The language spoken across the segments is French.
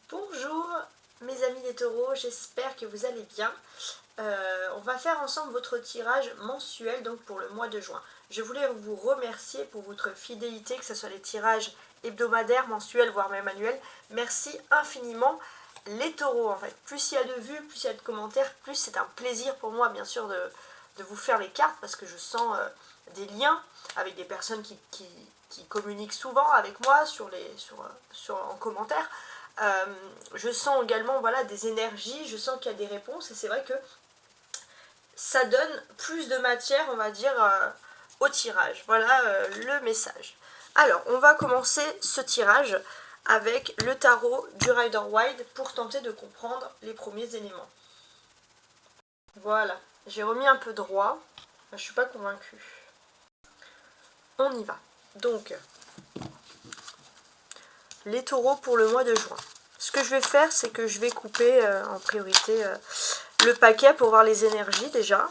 Bonjour mes amis des taureaux, j'espère que vous allez bien. On va faire ensemble votre tirage mensuel donc pour le mois de juin. Je voulais vous remercier pour votre fidélité, que ce soit les tirages hebdomadaires, mensuels, voire même annuels. Merci infiniment les taureaux en fait. Plus il y a de vues, plus il y a de commentaires, plus c'est un plaisir pour moi bien sûr de vous faire les cartes parce que je sens des liens avec des personnes qui communiquent souvent avec moi en commentaire. Je sens également voilà, des énergies, je sens qu'il y a des réponses et c'est vrai que ça donne plus de matière, on va dire, au tirage. Voilà le message. Alors, on va commencer ce tirage avec le tarot du Rider-Waite pour tenter de comprendre les premiers éléments. Voilà, j'ai remis un peu droit, je ne suis pas convaincue. On y va. Donc, les taureaux pour le mois de juin. Ce que je vais faire, c'est que je vais couper en priorité le paquet pour voir les énergies déjà,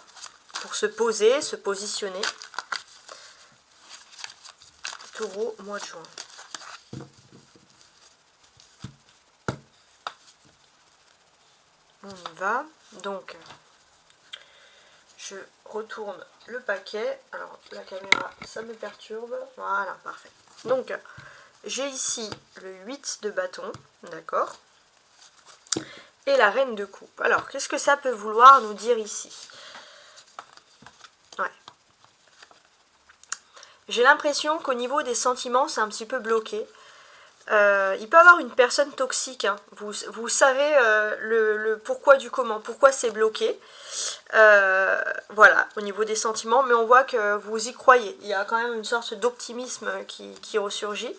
pour se poser, se positionner. Taureau, mois de juin. On y va. Donc, je retourne le paquet. Alors, la caméra, ça me perturbe. Voilà, parfait. Donc, j'ai ici le 8 de bâton, d'accord, et la reine de coupe. Alors, qu'est-ce que ça peut vouloir nous dire ici? Ouais. J'ai l'impression qu'au niveau des sentiments, c'est un petit peu bloqué. Il peut y avoir une personne toxique, hein. Vous savez le pourquoi du comment, pourquoi c'est bloqué. Voilà, au niveau des sentiments, mais on voit que vous y croyez. Il y a quand même une sorte d'optimisme qui ressurgit.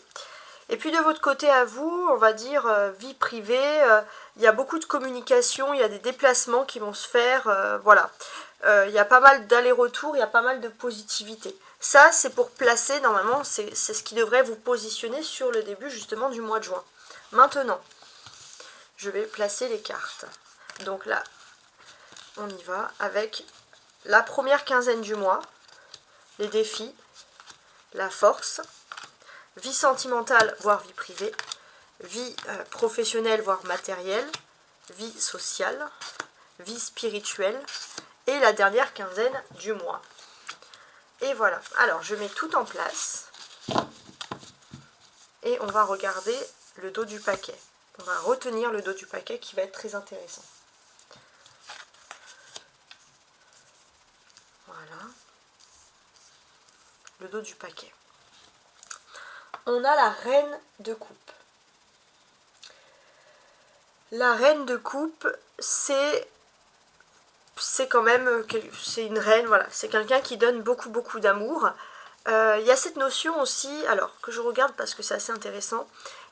Et puis de votre côté à vous, on va dire vie privée, il y a beaucoup de communication, il y a des déplacements qui vont se faire, voilà. Il y a pas mal d'allers-retours, il y a pas mal de positivité. Ça, c'est pour placer, normalement, c'est ce qui devrait vous positionner sur le début justement du mois de juin. Maintenant, je vais placer les cartes. Donc là, on y va avec la première quinzaine du mois, les défis, la force, vie sentimentale, voire vie privée, vie professionnelle, voire matérielle, vie sociale, vie spirituelle, et la dernière quinzaine du mois. Et voilà, alors je mets tout en place, et on va regarder le dos du paquet. On va retenir le dos du paquet qui va être très intéressant. Voilà, le dos du paquet. On a la reine de coupe. La reine de coupe, c'est quand même, c'est une reine, voilà, c'est quelqu'un qui donne beaucoup d'amour. Il y a cette notion aussi, alors que je regarde parce que c'est assez intéressant,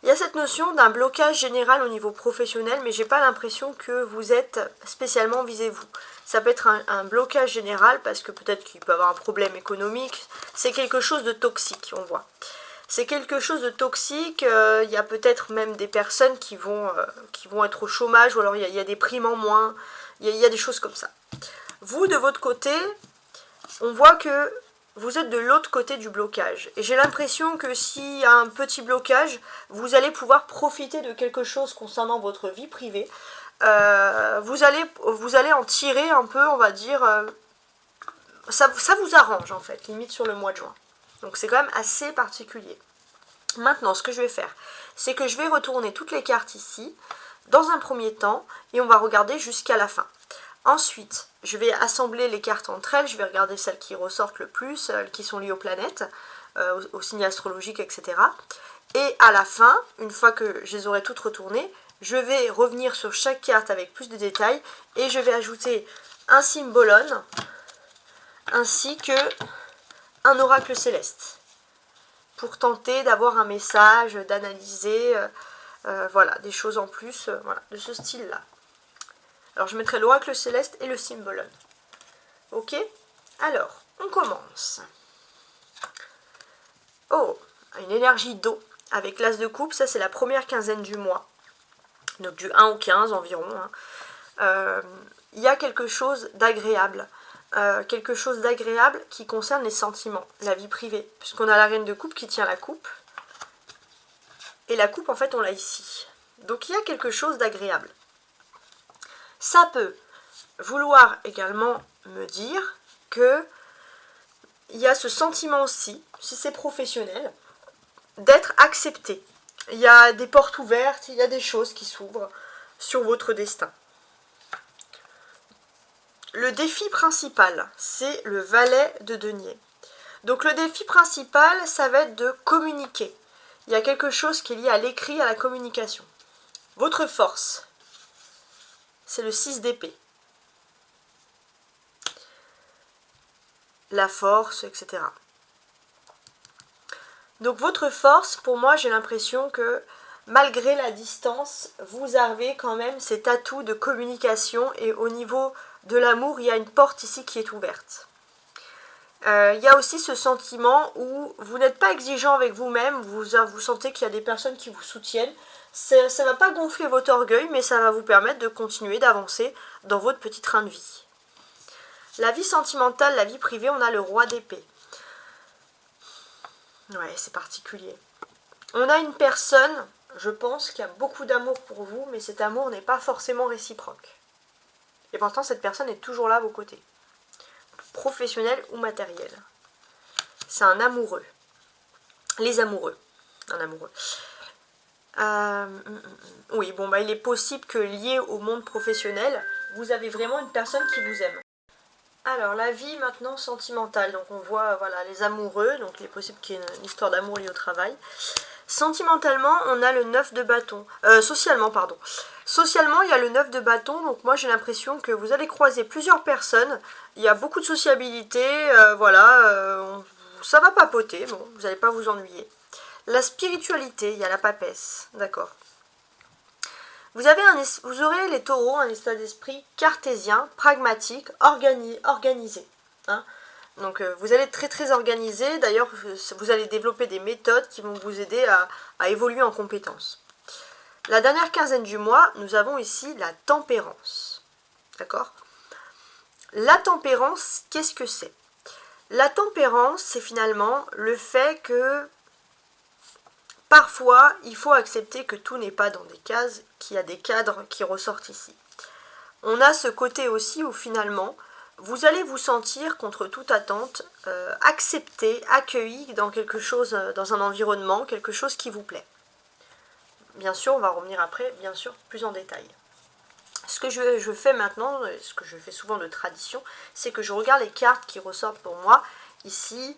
il y a cette notion d'un blocage général au niveau professionnel, mais j'ai pas l'impression que vous êtes spécialement visez-vous. Ça peut être un blocage général parce que peut-être qu'il peut y avoir un problème économique, c'est quelque chose de toxique, on voit. C'est quelque chose de toxique, il y a peut-être même des personnes qui vont être au chômage, ou alors il y a des primes en moins, il y a des choses comme ça. Vous, de votre côté, on voit que vous êtes de l'autre côté du blocage. Et j'ai l'impression que s'il y a un petit blocage, vous allez pouvoir profiter de quelque chose concernant votre vie privée. Vous allez en tirer un peu, on va dire, ça vous arrange en fait, limite sur le mois de juin. Donc c'est quand même assez particulier. Maintenant, ce que je vais faire, c'est que je vais retourner toutes les cartes ici, dans un premier temps, et on va regarder jusqu'à la fin. Ensuite, je vais assembler les cartes entre elles, je vais regarder celles qui ressortent le plus, celles qui sont liées aux planètes, aux signes astrologiques, etc. Et à la fin, une fois que je les aurai toutes retournées, je vais revenir sur chaque carte avec plus de détails, et je vais ajouter un symbolone, ainsi que un oracle céleste, pour tenter d'avoir un message, d'analyser, voilà, des choses en plus, voilà, de ce style-là. Alors je mettrai l'oracle céleste et le symbolone. Ok? Alors, on commence. Oh, une énergie d'eau avec l'as de coupe, ça c'est la première quinzaine du mois. Donc du 1 au 15 environ. Hein. Il y a quelque chose d'agréable. Quelque chose d'agréable qui concerne les sentiments, la vie privée. Puisqu'on a la reine de coupe qui tient la coupe. Et la coupe, en fait, on l'a ici. Donc il y a quelque chose d'agréable. Ça peut vouloir également me dire que il y a ce sentiment aussi, si c'est professionnel, d'être accepté. Il y a des portes ouvertes, il y a des choses qui s'ouvrent sur votre destin. Le défi principal, c'est le valet de denier. Donc le défi principal, ça va être de communiquer. Il y a quelque chose qui est lié à l'écrit, à la communication. Votre force, c'est le 6 d'épée. La force, etc. Donc votre force, pour moi, j'ai l'impression que malgré la distance, vous avez quand même cet atout de communication et au niveau de l'amour, il y a une porte ici qui est ouverte. Il y a aussi ce sentiment où vous n'êtes pas exigeant avec vous-même, vous sentez qu'il y a des personnes qui vous soutiennent. Ça ne va pas gonfler votre orgueil, mais ça va vous permettre de continuer d'avancer dans votre petit train de vie. La vie sentimentale, la vie privée, on a le roi d'épée. Ouais, c'est particulier. On a une personne, je pense, qui a beaucoup d'amour pour vous, mais cet amour n'est pas forcément réciproque. Et pourtant, cette personne est toujours là à vos côtés. Professionnel ou matériel. C'est un amoureux. Les amoureux. Un amoureux. Oui, bon, il est possible que lié au monde professionnel, vous avez vraiment une personne qui vous aime. Alors, la vie maintenant sentimentale. Donc, on voit voilà, les amoureux. Donc, il est possible qu'il y ait une histoire d'amour liée au travail. Sentimentalement, on a le 9 de bâton. Socialement, pardon. Socialement, il y a le 9 de bâton. Donc, moi, j'ai l'impression que vous allez croiser plusieurs personnes. Il y a beaucoup de sociabilité. Ça va papoter. Bon, vous n'allez pas vous ennuyer. La spiritualité, il y a la papesse. D'accord. Vous aurez les taureaux un état d'esprit cartésien, pragmatique, organisé. Hein. Donc vous allez être très très organisé. D'ailleurs, vous allez développer des méthodes qui vont vous aider à évoluer en compétences. La dernière quinzaine du mois, nous avons ici la tempérance. D'accord ? La tempérance, qu'est-ce que c'est ? La tempérance, c'est finalement le fait que parfois, il faut accepter que tout n'est pas dans des cases, qu'il y a des cadres qui ressortent ici. On a ce côté aussi où finalement, vous allez vous sentir contre toute attente, accepté, accueilli dans quelque chose, dans un environnement, quelque chose qui vous plaît. Bien sûr, on va revenir après, bien sûr, plus en détail. Ce que je fais maintenant, ce que je fais souvent de tradition, c'est que je regarde les cartes qui ressortent pour moi ici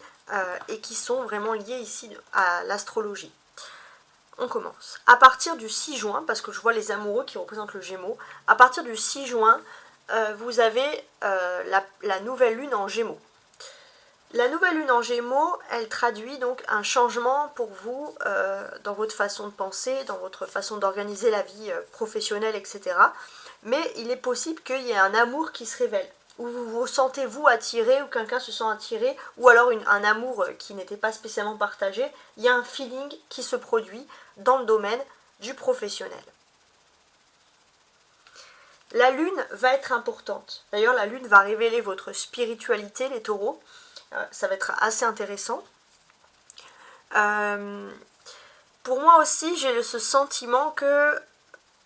et qui sont vraiment liées ici à l'astrologie. On commence. À partir du 6 juin, parce que je vois les amoureux qui représentent le Gémeaux, à partir du 6 juin, vous avez la nouvelle lune en Gémeaux. La nouvelle lune en Gémeaux, elle traduit donc un changement pour vous dans votre façon de penser, dans votre façon d'organiser la vie professionnelle, etc. Mais il est possible qu'il y ait un amour qui se révèle, où vous vous sentez vous attiré, ou quelqu'un se sent attiré, ou alors un amour qui n'était pas spécialement partagé. Il y a un feeling qui se produit dans le domaine du professionnel. La lune va être importante. D'ailleurs, la lune va révéler votre spiritualité, les taureaux. Ça va être assez intéressant. Pour moi aussi, j'ai ce sentiment que,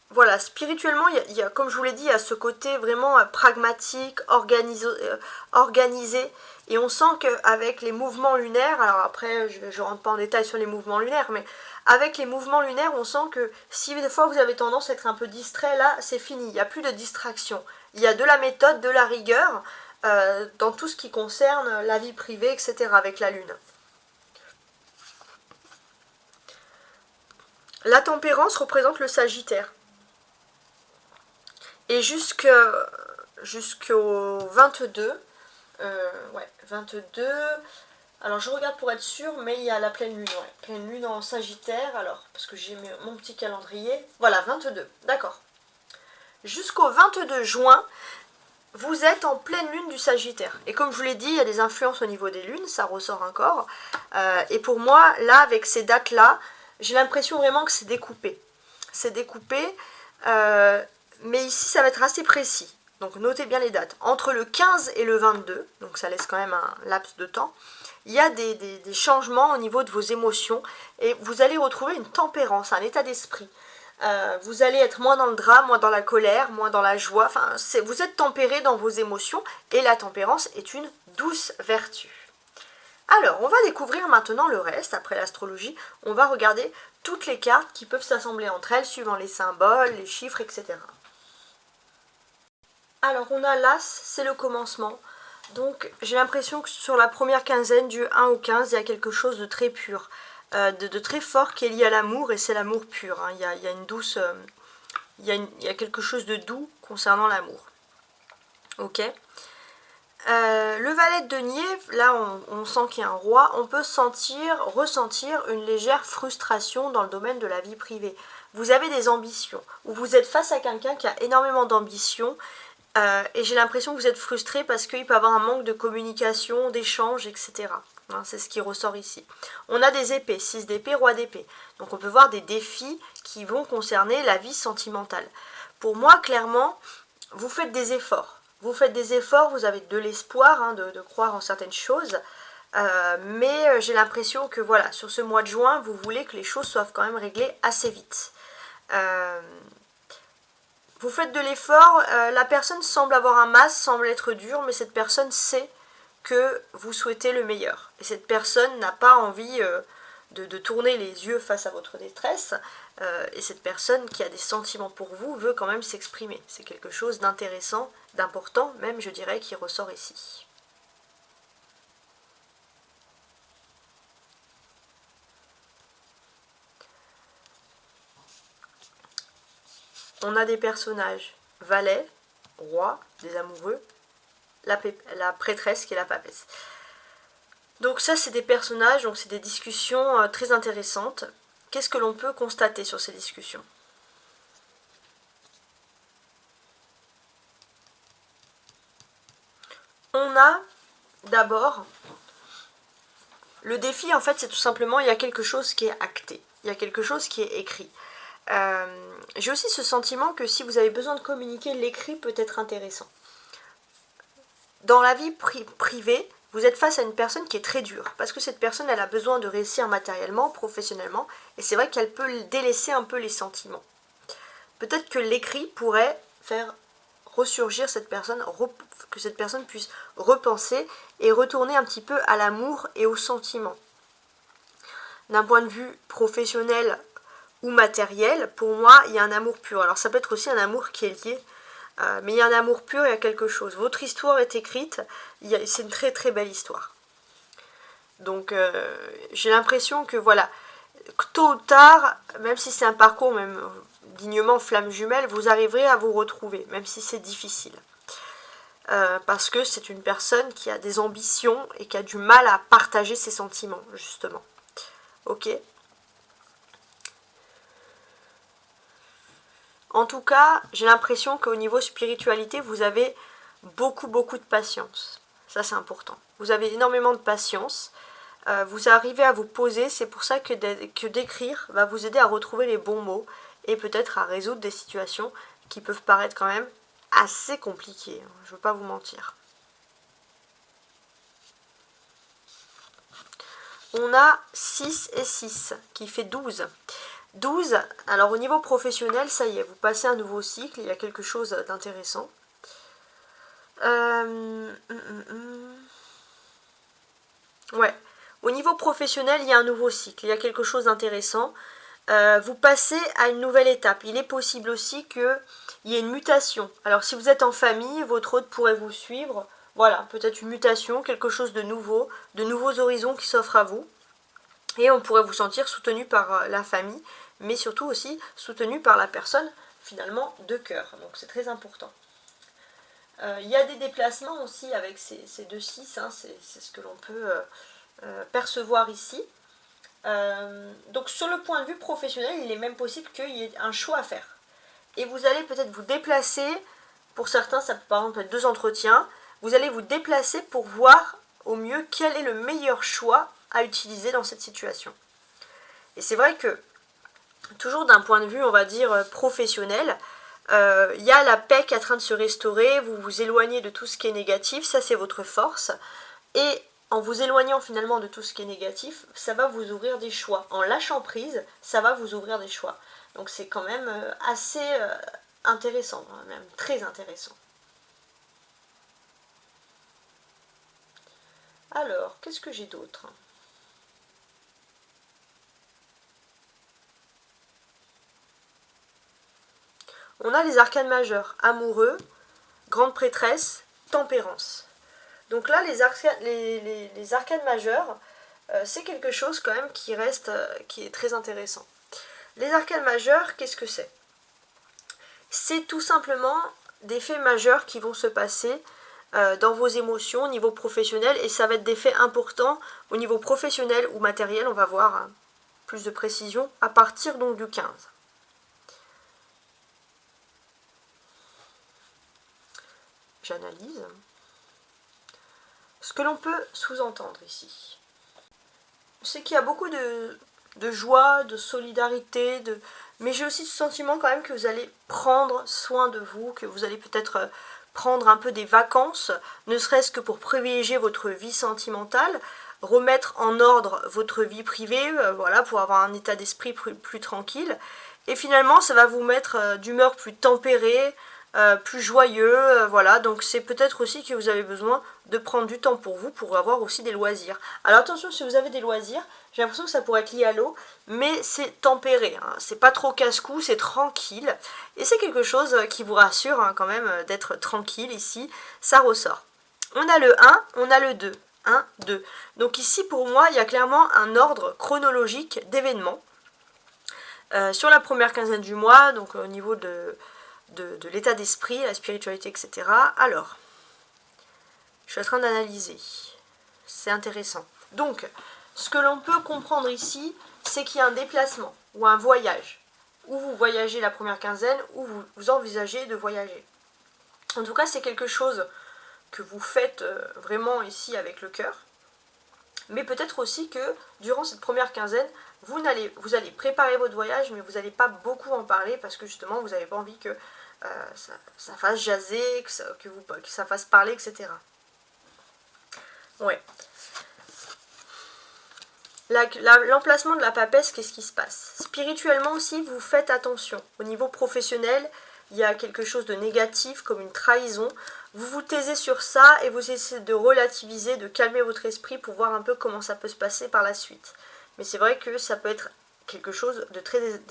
voilà, spirituellement, il y a, comme je vous l'ai dit, il y a ce côté vraiment pragmatique, organisé. Et on sent qu'avec les mouvements lunaires, alors après, je ne rentre pas en détail sur les mouvements lunaires, mais avec les mouvements lunaires, on sent que si des fois vous avez tendance à être un peu distrait, là, c'est fini. Il n'y a plus de distraction. Il y a de la méthode, de la rigueur dans tout ce qui concerne la vie privée, etc. avec la lune. La tempérance représente le Sagittaire. Et jusqu'au 22, 22, alors je regarde pour être sûre, mais il y a la pleine lune, pleine lune en Sagittaire, alors, parce que j'ai mon petit calendrier, voilà, 22, d'accord. Jusqu'au 22 juin, vous êtes en pleine lune du Sagittaire. Et comme je vous l'ai dit, il y a des influences au niveau des lunes, ça ressort encore. Et pour moi, là, avec ces dates-là, j'ai l'impression vraiment que c'est découpé. C'est découpé, mais ici, ça va être assez précis. Donc notez bien les dates. Entre le 15 et le 22, donc ça laisse quand même un laps de temps, il y a des changements au niveau de vos émotions et vous allez retrouver une tempérance, un état d'esprit. Vous allez être moins dans le drame, moins dans la colère, moins dans la joie. Enfin, vous êtes tempéré dans vos émotions et la tempérance est une douce vertu. Alors, on va découvrir maintenant le reste. Après l'astrologie, on va regarder toutes les cartes qui peuvent s'assembler entre elles suivant les symboles, les chiffres, etc. Alors, on a l'As, c'est le commencement. Donc, j'ai l'impression que sur la première quinzaine, du 1 au 15, il y a quelque chose de très pur, de très fort qui est lié à l'amour, et c'est l'amour pur. Hein. Il y a une douce... il y a quelque chose de doux concernant l'amour. Ok. Le valet de denier, là on sent qu'il y a un roi, on peut ressentir une légère frustration dans le domaine de la vie privée. Vous avez des ambitions, ou vous êtes face à quelqu'un qui a énormément d'ambitions, et j'ai l'impression que vous êtes frustré parce qu'il peut y avoir un manque de communication, d'échange, etc. Hein, c'est ce qui ressort ici. On a des épées, 6 d'épée, roi d'épée. Donc on peut voir des défis qui vont concerner la vie sentimentale. Pour moi, clairement, vous faites des efforts. Vous faites des efforts, vous avez de l'espoir hein, de croire en certaines choses, mais j'ai l'impression que voilà, sur ce mois de juin, vous voulez que les choses soient quand même réglées assez vite. Vous faites de l'effort, la personne semble avoir un masque, semble être dure, mais cette personne sait que vous souhaitez le meilleur. Et cette personne n'a pas envie de tourner les yeux face à votre détresse, et cette personne qui a des sentiments pour vous veut quand même s'exprimer. C'est quelque chose d'intéressant, d'important même, je dirais, qui ressort ici. On a des personnages, valet, roi, des amoureux, la prêtresse qui est la papesse. Donc ça, c'est des personnages, donc c'est des discussions très intéressantes. Qu'est-ce que l'on peut constater sur ces discussions? On a d'abord le défi, en fait, c'est tout simplement, il y a quelque chose qui est acté, il y a quelque chose qui est écrit. J'ai aussi ce sentiment que si vous avez besoin de communiquer, l'écrit peut être intéressant. Dans la vie privée, vous êtes face à une personne qui est très dure, parce que cette personne, elle a besoin de réussir matériellement, professionnellement, et c'est vrai qu'elle peut délaisser un peu les sentiments. Peut-être que l'écrit pourrait faire ressurgir cette personne, que cette personne puisse repenser et retourner un petit peu à l'amour et aux sentiments. D'un point de vue professionnel ou matériel, pour moi, il y a un amour pur. Alors ça peut être aussi un amour qui est lié, mais il y a un amour pur, il y a quelque chose. Votre histoire est écrite, c'est une très très belle histoire. Donc j'ai l'impression que voilà, tôt ou tard, même si c'est un parcours même dignement flamme jumelle, vous arriverez à vous retrouver, même si c'est difficile. Parce que c'est une personne qui a des ambitions et qui a du mal à partager ses sentiments, justement. Ok. En tout cas, j'ai l'impression qu'au niveau spiritualité, vous avez beaucoup de patience. Ça, c'est important. Vous avez énormément de patience. Vous arrivez à vous poser. C'est pour ça que d'écrire va vous aider à retrouver les bons mots et peut-être à résoudre des situations qui peuvent paraître quand même assez compliquées. Je ne veux pas vous mentir. On a 6 et 6 qui fait 12. 12, alors au niveau professionnel, ça y est, vous passez un nouveau cycle, il y a quelque chose d'intéressant. Ouais, au niveau professionnel, il y a un nouveau cycle, il y a quelque chose d'intéressant. Vous passez à une nouvelle étape. Il est possible aussi qu'il y ait une mutation. Alors si vous êtes en famille, votre hôte pourrait vous suivre. Voilà, peut-être une mutation, quelque chose de nouveau, de nouveaux horizons qui s'offrent à vous. Et on pourrait vous sentir soutenu par la famille, mais surtout aussi soutenu par la personne finalement de cœur. Donc c'est très important. Il y a des déplacements aussi avec ces deux 6, hein, c'est ce que l'on peut percevoir ici. Donc sur le point de vue professionnel, il est même possible qu'il y ait un choix à faire. Et vous allez peut-être vous déplacer, pour certains ça peut par exemple être 2 entretiens, vous allez vous déplacer pour voir au mieux quel est le meilleur choix à utiliser dans cette situation. Et c'est vrai que, toujours d'un point de vue, on va dire, professionnel, il y a la paix qui est en train de se restaurer, vous vous éloignez de tout ce qui est négatif, ça c'est votre force, et en vous éloignant finalement de tout ce qui est négatif, ça va vous ouvrir des choix. En lâchant prise, ça va vous ouvrir des choix. Donc c'est quand même assez intéressant, hein, même très intéressant. Alors, qu'est-ce que j'ai d'autre? On a les arcanes majeurs, amoureux, grande prêtresse, tempérance. Donc là, les arcanes majeurs, c'est quelque chose quand même qui reste, qui est très intéressant. Les arcanes majeurs, qu'est-ce que c'est? C'est tout simplement des faits majeurs qui vont se passer dans vos émotions au niveau professionnel, et ça va être des faits importants au niveau professionnel ou matériel, on va voir hein, plus de précision à partir donc du 15. J'analyse. Ce que l'on peut sous-entendre ici, c'est qu'il y a beaucoup de joie, de solidarité, mais j'ai aussi ce sentiment quand même que vous allez prendre soin de vous, que vous allez peut-être prendre un peu des vacances, ne serait-ce que pour privilégier votre vie sentimentale, remettre en ordre votre vie privée, voilà, pour avoir un état d'esprit plus tranquille. Et finalement, ça va vous mettre d'humeur plus tempérée, plus joyeux, voilà. Donc c'est peut-être aussi que vous avez besoin de prendre du temps pour vous, pour avoir aussi des loisirs. Alors attention, si vous avez des loisirs, j'ai l'impression que ça pourrait être lié à l'eau, mais c'est tempéré, hein. C'est pas trop casse-cou, c'est tranquille, et c'est quelque chose qui vous rassure hein, quand même d'être tranquille ici, ça ressort. On a le 1, on a le 2. 1, 2. Donc ici pour moi, il y a clairement un ordre chronologique d'événements. Sur la première quinzaine du mois, donc au niveau de l'état d'esprit, la spiritualité, etc. Alors, je suis en train d'analyser. C'est intéressant. Donc, ce que l'on peut comprendre ici, c'est qu'il y a un déplacement ou un voyage. Ou vous voyagez la première quinzaine, ou vous envisagez de voyager. En tout cas, c'est quelque chose que vous faites vraiment ici avec le cœur. Mais peut-être aussi que durant cette première quinzaine, vous allez préparer votre voyage, mais vous n'allez pas beaucoup en parler parce que justement, vous n'avez pas envie que ça fasse jaser, que ça fasse parler, etc. Ouais. L'emplacement de la papesse, qu'est-ce qui se passe? Spirituellement aussi, vous faites attention. Au niveau professionnel, il y a quelque chose de négatif, comme une trahison. Vous vous taisez sur ça et vous essayez de relativiser, de calmer votre esprit pour voir un peu comment ça peut se passer par la suite. Mais c'est vrai que ça peut être quelque chose de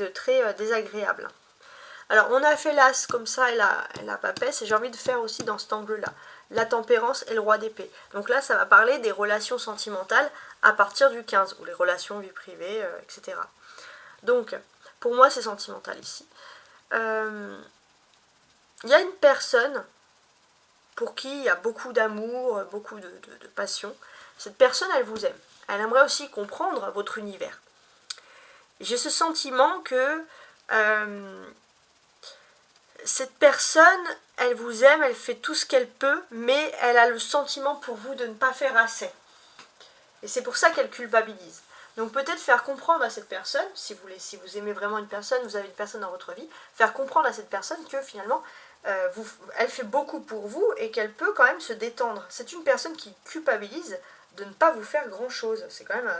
très désagréable. Alors, on a fait l'as comme ça et la papesse, et j'ai envie de faire aussi dans cet angle-là. La tempérance et le roi d'épée. Donc là, ça va parler des relations sentimentales à partir du 15, ou les relations vie privée, etc. Donc, pour moi, c'est sentimental ici. Il y a une personne pour qui il y a beaucoup d'amour, beaucoup de passion. Cette personne, elle vous aime. Elle aimerait aussi comprendre votre univers. J'ai ce sentiment que cette personne, elle vous aime, elle fait tout ce qu'elle peut, mais elle a le sentiment pour vous de ne pas faire assez. Et c'est pour ça qu'elle culpabilise. Donc peut-être faire comprendre à cette personne, si vous aimez vraiment une personne, vous avez une personne dans votre vie, faire comprendre à cette personne que finalement, elle fait beaucoup pour vous et qu'elle peut quand même se détendre. C'est une personne qui culpabilise de ne pas vous faire grand-chose. C'est quand même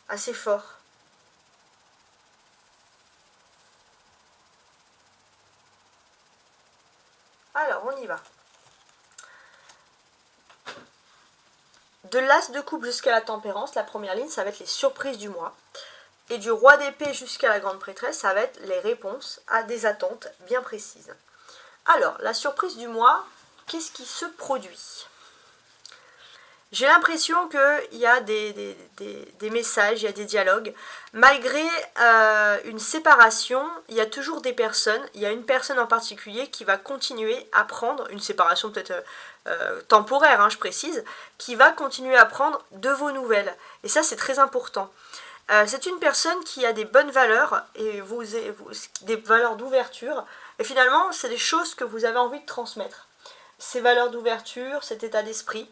assez fort. Alors, on y va. De l'as de coupe jusqu'à la tempérance, la première ligne, ça va être les surprises du mois. Et du roi d'épée jusqu'à la grande prêtresse, ça va être les réponses à des attentes bien précises. Alors, la surprise du mois, qu'est-ce qui se produit? J'ai l'impression qu'il y a des messages, il y a des dialogues. Malgré une séparation, il y a toujours des personnes. Il y a une personne en particulier qui va continuer à prendre, une séparation peut-être temporaire, hein, je précise, qui va continuer à prendre de vos nouvelles. Et ça, c'est très important. C'est une personne qui a des bonnes valeurs, et des valeurs d'ouverture. Et finalement, c'est des choses que vous avez envie de transmettre. Ces valeurs d'ouverture, cet état d'esprit.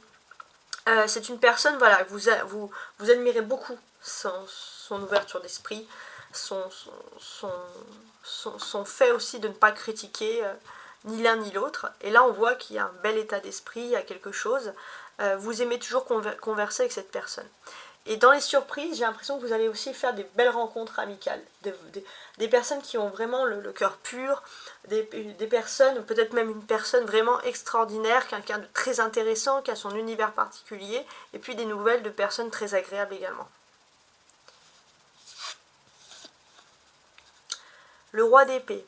C'est une personne, voilà, vous admirez beaucoup son ouverture d'esprit, son fait aussi de ne pas critiquer ni l'un ni l'autre. Et là, on voit qu'il y a un bel état d'esprit, il y a quelque chose. Vous aimez toujours converser avec cette personne. Et dans les surprises, j'ai l'impression que vous allez aussi faire des belles rencontres amicales, des personnes qui ont vraiment le cœur pur, des personnes, peut-être même une personne vraiment extraordinaire, quelqu'un de très intéressant, qui a son univers particulier, et puis des nouvelles de personnes très agréables également. Le roi d'épée,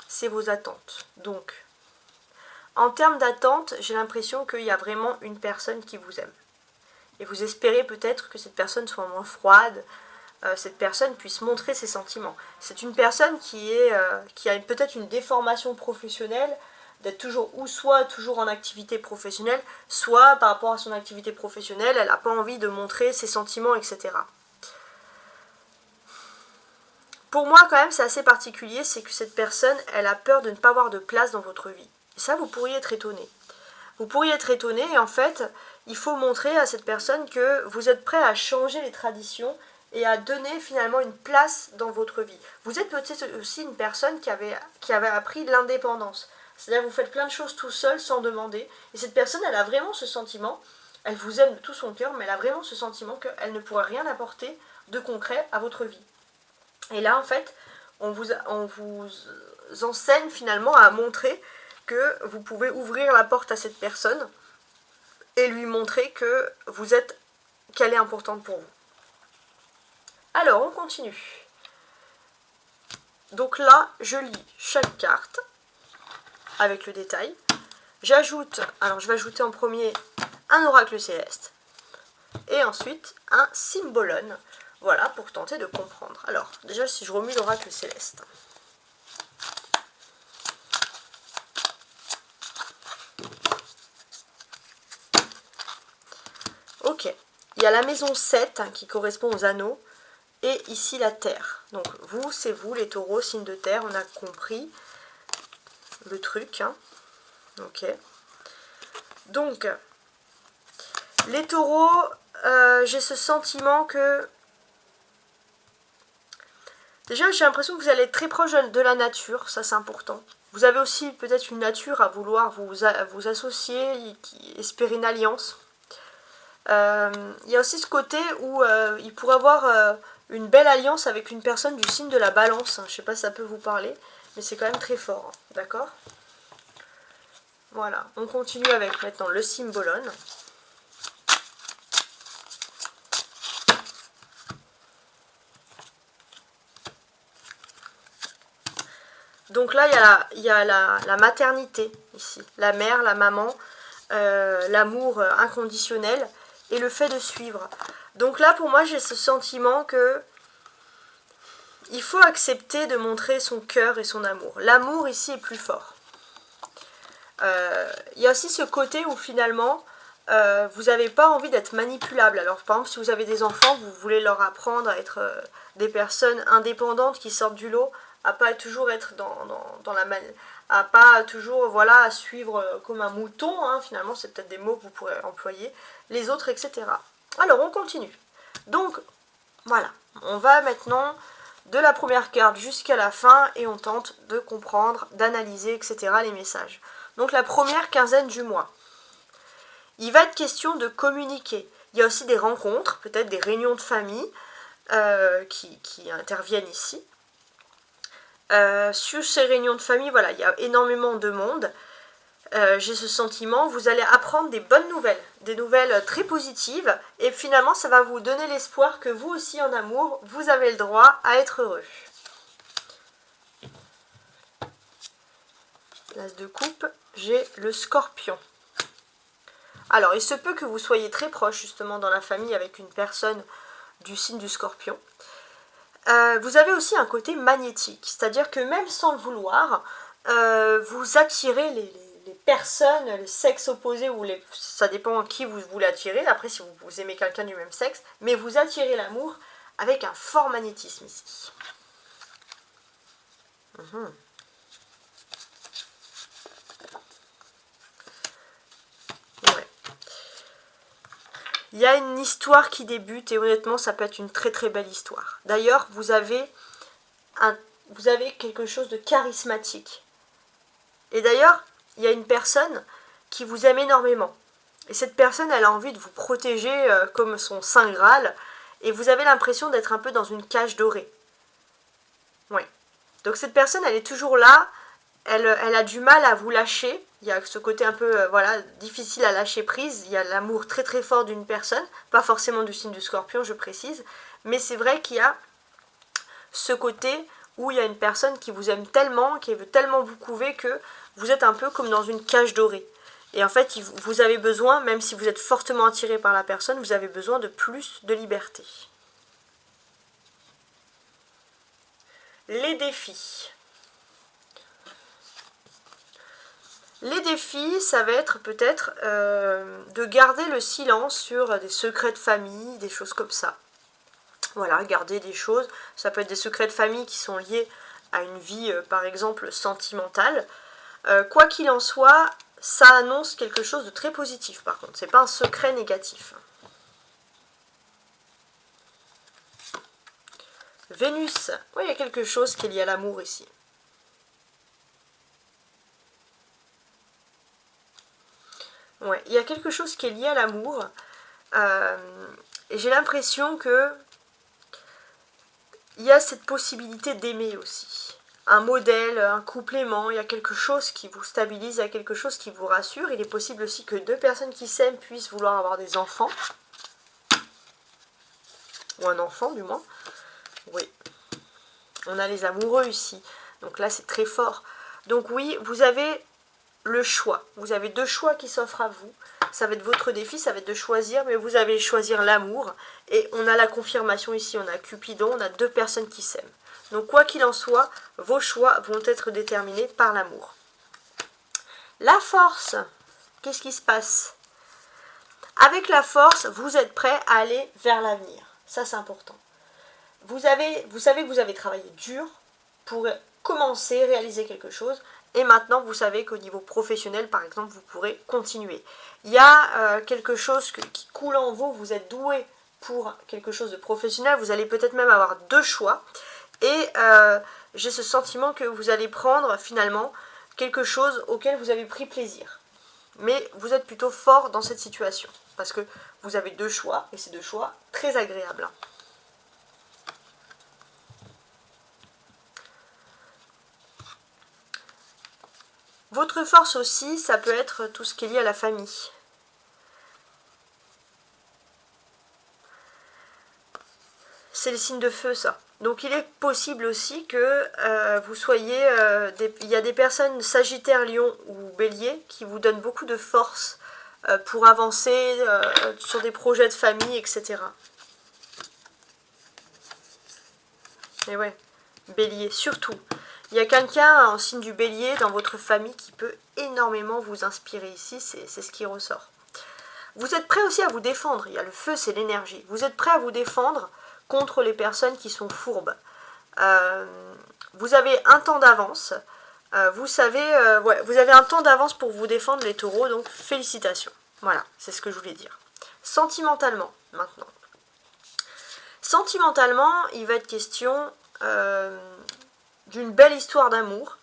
c'est vos attentes. Donc, en termes d'attente, j'ai l'impression qu'il y a vraiment une personne qui vous aime. Et vous espérez peut-être que cette personne soit moins froide, cette personne puisse montrer ses sentiments. C'est une personne qui a peut-être une déformation professionnelle, d'être toujours, ou soit toujours en activité professionnelle, soit par rapport à son activité professionnelle, elle n'a pas envie de montrer ses sentiments, etc. Pour moi, quand même, c'est assez particulier, c'est que cette personne, elle a peur de ne pas avoir de place dans votre vie. Et ça, vous pourriez être étonné. Vous pourriez être étonné, et en fait, il faut montrer à cette personne que vous êtes prêt à changer les traditions et à donner finalement une place dans votre vie. Vous êtes peut-être aussi une personne qui avait appris l'indépendance. C'est-à-dire vous faites plein de choses tout seul sans demander. Et cette personne, elle a vraiment ce sentiment, elle vous aime de tout son cœur, mais elle a vraiment ce sentiment qu'elle ne pourra rien apporter de concret à votre vie. Et là, en fait, on vous enseigne finalement à montrer que vous pouvez ouvrir la porte à cette personne et lui montrer que qu'elle est importante pour vous. Alors, on continue. Donc là, je lis chaque carte avec le détail. Alors je vais ajouter en premier un oracle céleste et ensuite un symbolone. Voilà, pour tenter de comprendre. Alors, déjà, si je remue l'oracle céleste. Ok, il y a la maison 7 qui correspond aux anneaux, et ici la terre. Donc vous, c'est vous, les taureaux, signe de terre, on a compris le truc. Ok. Donc, les taureaux, j'ai ce sentiment que... Déjà, j'ai l'impression que vous allez être très proche de la nature, ça c'est important. Vous avez aussi peut-être une nature à vouloir vous associer, espérer une alliance. Il y a aussi ce côté où il pourrait avoir une belle alliance avec une personne du signe de la balance. Je ne sais pas si ça peut vous parler, mais c'est quand même très fort, d'accord ? Voilà, on continue avec maintenant le symbolone. Donc là, il y a la maternité, ici. La mère, la maman, l'amour inconditionnel et le fait de suivre. Donc là, pour moi, j'ai ce sentiment que il faut accepter de montrer son cœur et son amour. L'amour, ici, est plus fort. Il y a aussi ce côté où, finalement, vous n'avez pas envie d'être manipulable. Alors, par exemple, si vous avez des enfants, vous voulez leur apprendre à être des personnes indépendantes qui sortent du lot, à pas toujours être dans la à pas toujours à suivre comme un mouton, finalement c'est peut-être des mots que vous pourrez employer, les autres, etc. Alors on continue. Donc voilà, on va maintenant de la première carte jusqu'à la fin et on tente de comprendre, d'analyser, etc. les messages. Donc la première quinzaine du mois. Il va être question de communiquer. Il y a aussi des rencontres, peut-être des réunions de famille qui interviennent ici. Sur ces réunions de famille, voilà, il y a énormément de monde. J'ai ce sentiment, vous allez apprendre des nouvelles très positives, et finalement ça va vous donner l'espoir que vous aussi en amour, vous avez le droit à être heureux. L'as de coupe, j'ai le scorpion. Alors, il se peut que vous soyez très proche justement dans la famille avec une personne du signe du scorpion. Vous avez aussi un côté magnétique, c'est-à-dire que même sans le vouloir, vous attirez les personnes, le sexe opposé, ou ça dépend qui vous voulez attirer, après si vous aimez quelqu'un du même sexe, mais vous attirez l'amour avec un fort magnétisme ici. Ouais. Il y a une histoire qui débute et honnêtement ça peut être une très très belle histoire. D'ailleurs vous avez quelque chose de charismatique. Et d'ailleurs il y a une personne qui vous aime énormément. Et cette personne, elle a envie de vous protéger comme son Saint Graal. Et vous avez l'impression d'être un peu dans une cage dorée. Ouais. Donc cette personne, elle est toujours là. Elle a du mal à vous lâcher. Il y a ce côté un peu voilà, difficile à lâcher prise. Il y a l'amour très très fort d'une personne. Pas forcément du signe du Scorpion, je précise. Mais c'est vrai qu'il y a ce côté où il y a une personne qui vous aime tellement, qui veut tellement vous couver que vous êtes un peu comme dans une cage dorée. Et en fait, vous avez besoin, même si vous êtes fortement attiré par la personne, vous avez besoin de plus de liberté. Les défis. Les défis, ça va être peut-être de garder le silence sur des secrets de famille, des choses comme ça. Voilà, garder des choses. Ça peut être des secrets de famille qui sont liés à une vie, par exemple, sentimentale. Quoi qu'il en soit, ça annonce quelque chose de très positif, par contre. C'est pas un secret négatif. Vénus. Oui, il y a quelque chose qui est lié à l'amour ici. Ouais, il y a quelque chose qui est lié à l'amour. Et j'ai l'impression que il y a cette possibilité d'aimer aussi. Un modèle, un complément, il y a quelque chose qui vous stabilise, il y a quelque chose qui vous rassure. Il est possible aussi que deux personnes qui s'aiment puissent vouloir avoir des enfants. Ou un enfant du moins. Oui. On a les amoureux ici. Donc là c'est très fort. Donc oui, vous avez le choix. Vous avez deux choix qui s'offrent à vous. Ça va être votre défi, ça va être de choisir, mais vous allez choisir l'amour. Et on a la confirmation ici, on a Cupidon, on a deux personnes qui s'aiment. Donc quoi qu'il en soit, vos choix vont être déterminés par l'amour. La force, qu'est-ce qui se passe? Avec la force, vous êtes prêt à aller vers l'avenir. Ça c'est important. Vous savez que vous avez travaillé dur pour commencer, réaliser quelque chose. Et maintenant, vous savez qu'au niveau professionnel, par exemple, vous pourrez continuer. Il y a quelque chose qui coule en vous, vous êtes doué pour quelque chose de professionnel. Vous allez peut-être même avoir deux choix. Et j'ai ce sentiment que vous allez prendre finalement quelque chose auquel vous avez pris plaisir. Mais vous êtes plutôt fort dans cette situation. Parce que vous avez deux choix, et c'est deux choix très agréables. Votre force aussi, ça peut être tout ce qui est lié à la famille. C'est les signes de feu, ça. Donc il est possible aussi que vous soyez... il y a des personnes Sagittaire, Lion ou Bélier qui vous donnent beaucoup de force pour avancer sur des projets de famille, etc. Et ouais, Bélier, surtout. Il y a quelqu'un en signe du Bélier dans votre famille qui peut énormément vous inspirer ici, c'est ce qui ressort. Vous êtes prêt aussi à vous défendre, il y a le feu, c'est l'énergie. Vous êtes prêt à vous défendre contre les personnes qui sont fourbes. Vous avez un temps d'avance, vous avez un temps d'avance pour vous défendre les taureaux, donc félicitations. Voilà, c'est ce que je voulais dire. Sentimentalement, maintenant. Sentimentalement, il va être question d'une belle histoire d'amour.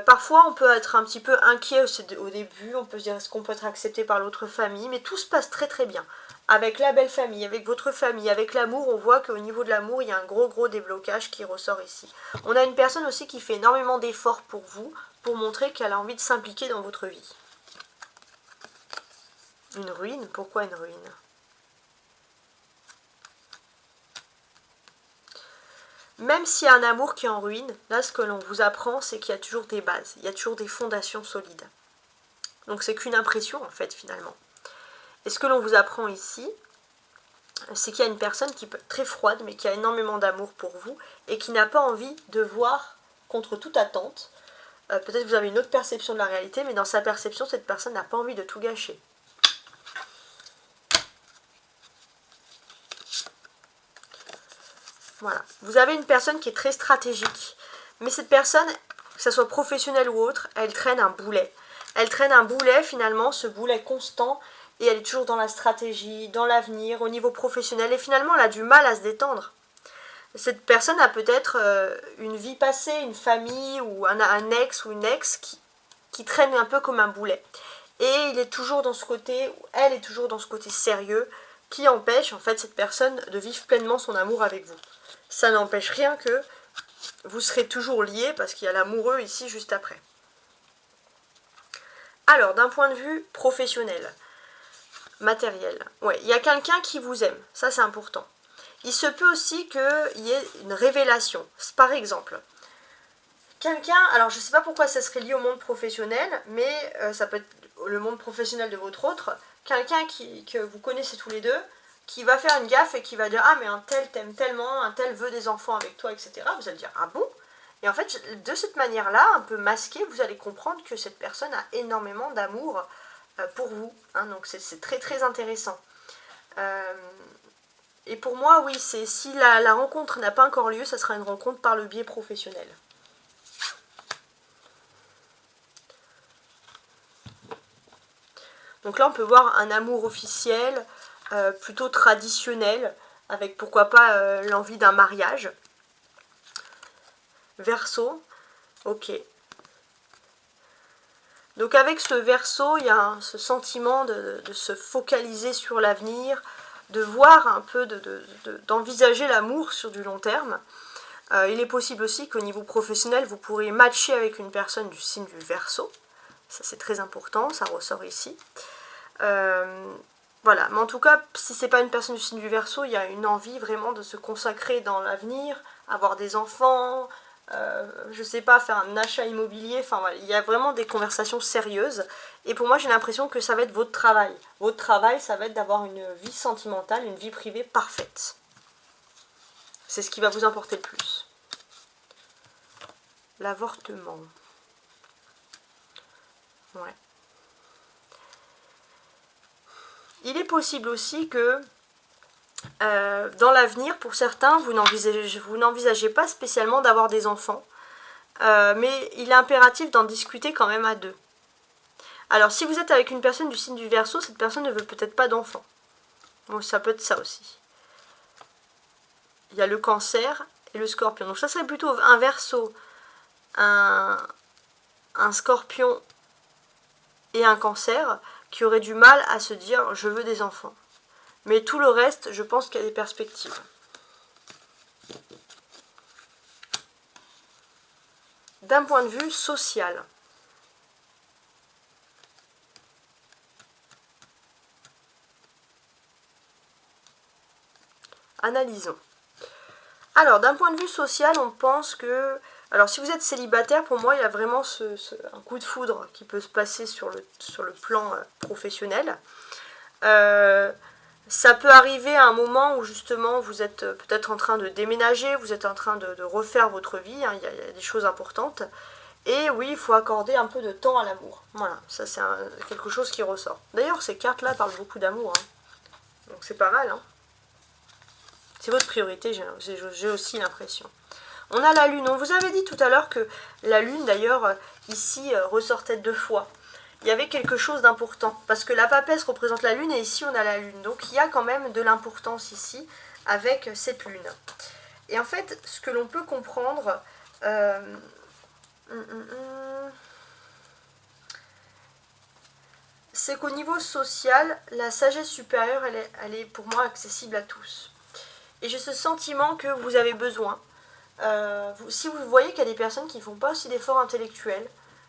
Parfois on peut être un petit peu inquiet au début, on peut se dire est-ce qu'on peut être accepté par l'autre famille, mais tout se passe très très bien. Avec la belle famille, avec votre famille, avec l'amour, on voit qu'au niveau de l'amour, il y a un gros déblocage qui ressort ici. On a une personne aussi qui fait énormément d'efforts pour vous, pour montrer qu'elle a envie de s'impliquer dans votre vie. Une ruine? Pourquoi une ruine? Même s'il y a un amour qui est en ruine, là ce que l'on vous apprend, c'est qu'il y a toujours des bases, il y a toujours des fondations solides. Donc c'est qu'une impression en fait finalement. Et ce que l'on vous apprend ici, c'est qu'il y a une personne qui peut être très froide, mais qui a énormément d'amour pour vous, et qui n'a pas envie de voir contre toute attente. Peut-être que vous avez une autre perception de la réalité, mais dans sa perception, cette personne n'a pas envie de tout gâcher. Voilà. Vous avez une personne qui est très stratégique. Mais cette personne, que ce soit professionnelle ou autre, elle traîne un boulet. Elle traîne un boulet finalement, ce boulet constant, et elle est toujours dans la stratégie, dans l'avenir, au niveau professionnel. Et finalement, elle a du mal à se détendre. Cette personne a peut-être une vie passée, une famille, ou un ex ou une ex qui traîne un peu comme un boulet. et il est toujours dans ce côté, ou elle est toujours dans ce côté sérieux, qui empêche en fait cette personne de vivre pleinement son amour avec vous. Ça n'empêche rien que vous serez toujours liés, parce qu'il y a l'amoureux ici juste après. Alors, d'un point de vue professionnel, matériel, ouais, il y a quelqu'un qui vous aime, ça c'est important. Il se peut aussi qu'il y ait une révélation. Par exemple, quelqu'un, alors je ne sais pas pourquoi ça serait lié au monde professionnel, mais ça peut être le monde professionnel de votre autre, quelqu'un que vous connaissez tous les deux, qui va faire une gaffe et qui va dire « Ah mais un tel t'aime tellement, un tel veut des enfants avec toi, etc. » Vous allez dire « Ah bon ?» Et en fait, de cette manière-là, un peu masquée, vous allez comprendre que cette personne a énormément d'amour pour vous. Hein, donc c'est très très intéressant. Et pour moi, oui, si la rencontre n'a pas encore lieu, ça sera une rencontre par le biais professionnel. Donc là, on peut voir un amour officiel, plutôt traditionnel, avec pourquoi pas l'envie d'un mariage. Verseau, ok. Donc avec ce Verseau, il y a ce sentiment de se focaliser sur l'avenir, de voir un peu, d'envisager l'amour sur du long terme. Il est possible aussi qu'au niveau professionnel, vous pourriez matcher avec une personne du signe du Verseau. Ça c'est très important, ça ressort ici. Voilà, mais en tout cas, si c'est pas une personne du signe du Verseau, il y a une envie vraiment de se consacrer dans l'avenir, avoir des enfants, je sais pas, faire un achat immobilier, enfin voilà, il y a vraiment des conversations sérieuses, et pour moi j'ai l'impression que ça va être votre travail. Votre travail, ça va être d'avoir une vie sentimentale, une vie privée parfaite. C'est ce qui va vous importer le plus. L'avortement. Ouais. Il est possible aussi que dans l'avenir, pour certains, vous n'envisagez pas spécialement d'avoir des enfants, mais il est impératif d'en discuter quand même à deux. Alors, si vous êtes avec une personne du signe du Verseau, cette personne ne veut peut-être pas d'enfants. Bon, ça peut être ça aussi. Il y a le Cancer et le Scorpion. Donc ça serait plutôt un Verseau, un Scorpion et un Cancer qui auraient du mal à se dire « je veux des enfants ». Mais tout le reste, je pense qu'il y a des perspectives. D'un point de vue social. Analysons. Alors, d'un point de vue social, on pense que... Alors, si vous êtes célibataire, pour moi, il y a vraiment un coup de foudre qui peut se passer sur le plan professionnel. Ça peut arriver à un moment où, justement, vous êtes peut-être en train de déménager, vous êtes en train de refaire votre vie, hein, il y a des choses importantes. Et oui, il faut accorder un peu de temps à l'amour. Voilà, ça c'est quelque chose qui ressort. D'ailleurs, ces cartes-là parlent beaucoup d'amour. Hein. Donc c'est pas mal. Hein. C'est votre priorité, j'ai aussi l'impression. On a la lune. On vous avait dit tout à l'heure que la lune, d'ailleurs, ici, ressortait 2 fois. Il y avait quelque chose d'important. Parce que la papesse représente la lune et ici, on a la lune. Donc il y a quand même de l'importance ici avec cette lune. Et en fait, ce que l'on peut comprendre... c'est qu'au niveau social, la sagesse supérieure, elle est pour moi accessible à tous. Et j'ai ce sentiment que vous avez besoin. Si vous voyez qu'il y a des personnes qui ne font pas aussi d'efforts intellectuels,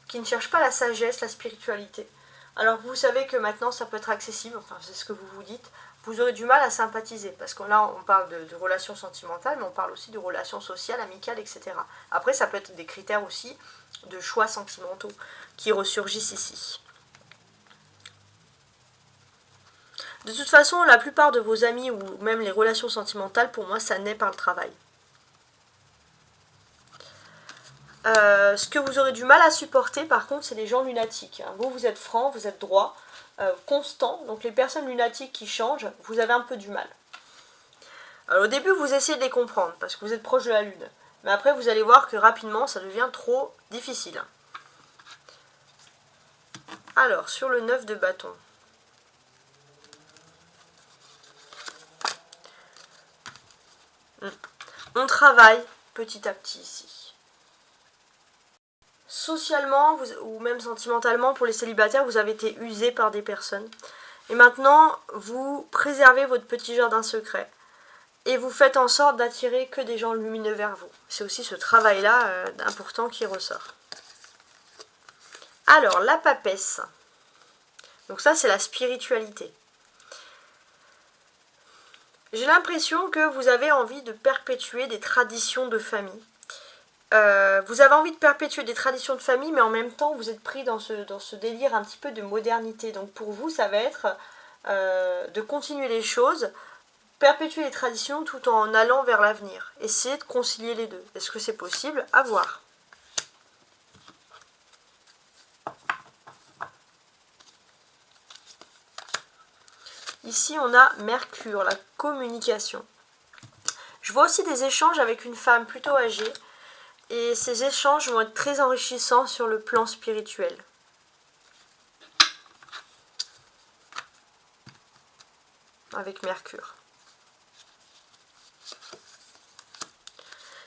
qui ne cherchent pas la sagesse, la spiritualité, alors vous savez que maintenant ça peut être accessible, enfin c'est ce que vous vous dites, vous aurez du mal à sympathiser, parce que là on parle de relations sentimentales, mais on parle aussi de relations sociales, amicales, etc. Après ça peut être des critères aussi de choix sentimentaux qui ressurgissent ici. De toute façon, la plupart de vos amis ou même les relations sentimentales, pour moi, ça naît par le travail. Ce que vous aurez du mal à supporter, par contre, c'est les gens lunatiques. Vous êtes franc, vous êtes droit, constant. Donc les personnes lunatiques qui changent, vous avez un peu du mal. Alors, au début, vous essayez de les comprendre, parce que vous êtes proche de la lune. Mais après, vous allez voir que rapidement, ça devient trop difficile. Alors, sur le 9 de bâton. On travaille petit à petit ici. socialement ou même sentimentalement pour les célibataires, vous avez été usé par des personnes. Et maintenant, vous préservez votre petit jardin secret. Et vous faites en sorte d'attirer que des gens lumineux vers vous. C'est aussi ce travail-là important qui ressort. Alors, la papesse. Donc ça, c'est la spiritualité. J'ai l'impression que vous avez envie de perpétuer des traditions de famille. Vous avez envie de perpétuer des traditions de famille, mais en même temps, vous êtes pris dans ce délire un petit peu de modernité. Donc pour vous, ça va être de continuer les choses, perpétuer les traditions tout en allant vers l'avenir. Essayez de concilier les deux. Est-ce que c'est possible? À voir. Ici, on a Mercure, la communication. Je vois aussi des échanges avec une femme plutôt âgée. Et ces échanges vont être très enrichissants sur le plan spirituel. Avec Mercure.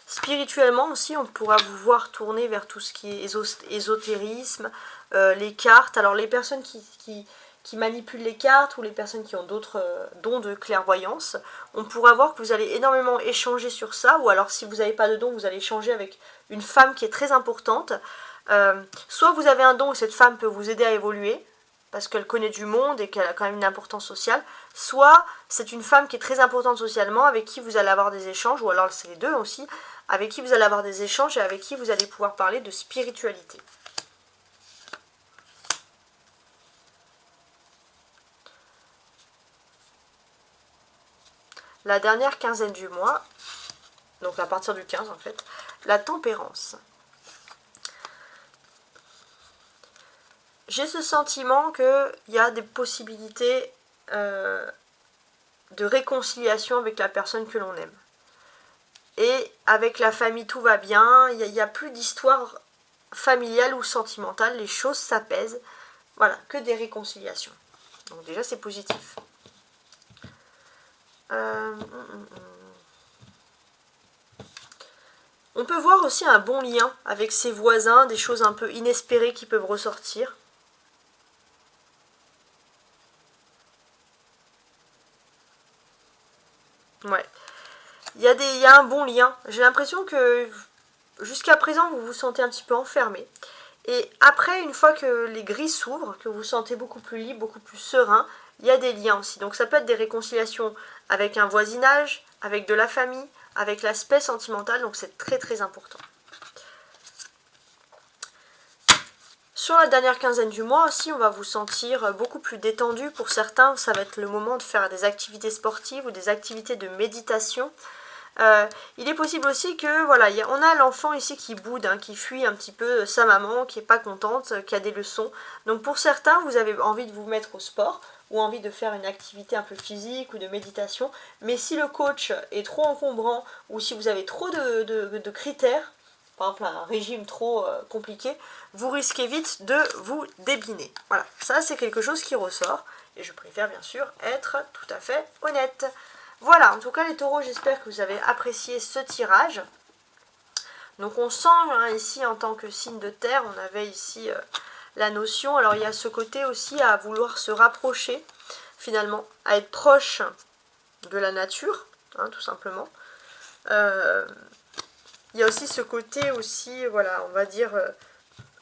Spirituellement aussi, on pourra vous voir tourner vers tout ce qui est ésotérisme, les cartes. Alors les personnes qui manipulent les cartes ou les personnes qui ont d'autres dons de clairvoyance, on pourra voir que vous allez énormément échanger sur ça, ou alors si vous n'avez pas de don, vous allez échanger avec une femme qui est très importante. Soit vous avez un don et cette femme peut vous aider à évoluer, parce qu'elle connaît du monde et qu'elle a quand même une importance sociale, soit c'est une femme qui est très importante socialement, avec qui vous allez avoir des échanges, ou alors c'est les deux aussi, avec qui vous allez avoir des échanges et avec qui vous allez pouvoir parler de spiritualité. La dernière quinzaine du mois, donc à partir du 15 en fait, la tempérance. J'ai ce sentiment qu'il y a des possibilités de réconciliation avec la personne que l'on aime. Et avec la famille, tout va bien, il n'y a plus d'histoire familiale ou sentimentale, les choses s'apaisent. Voilà, que des réconciliations. Donc déjà, c'est positif. On peut voir aussi un bon lien avec ses voisins, des choses un peu inespérées qui peuvent ressortir. Ouais. Il y a un bon lien. J'ai l'impression que jusqu'à présent, vous vous sentez un petit peu enfermé. Et après, une fois que les grilles s'ouvrent, que vous vous sentez beaucoup plus libre, beaucoup plus serein, il y a des liens aussi. Donc ça peut être des réconciliations avec un voisinage, avec de la famille, avec l'aspect sentimental. Donc c'est très très important. Sur la dernière quinzaine du mois aussi, on va vous sentir beaucoup plus détendu. Pour certains, ça va être le moment de faire des activités sportives ou des activités de méditation. Il est possible aussi que, voilà, on a l'enfant ici qui boude, hein, qui fuit un petit peu sa maman, qui n'est pas contente, qui a des leçons. Donc pour certains, vous avez envie de vous mettre au sport ou envie de faire une activité un peu physique ou de méditation. Mais si le coach est trop encombrant ou si vous avez trop de critères, par exemple un régime trop compliqué, vous risquez vite de vous débiner. Voilà, ça c'est quelque chose qui ressort. Et je préfère bien sûr être tout à fait honnête. Voilà, en tout cas les taureaux, j'espère que vous avez apprécié ce tirage. Donc on sent ici en tant que signe de terre, on avait ici la notion. Alors il y a ce côté aussi à vouloir se rapprocher finalement, à être proche de la nature, hein, tout simplement. Il y a aussi ce côté aussi, voilà, on va dire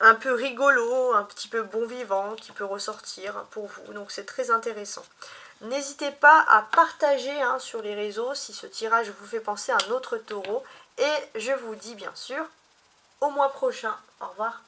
un peu rigolo, un petit peu bon vivant qui peut ressortir pour vous. Donc c'est très intéressant. N'hésitez pas à partager sur les réseaux si ce tirage vous fait penser à un autre taureau. Et je vous dis bien sûr au mois prochain. Au revoir.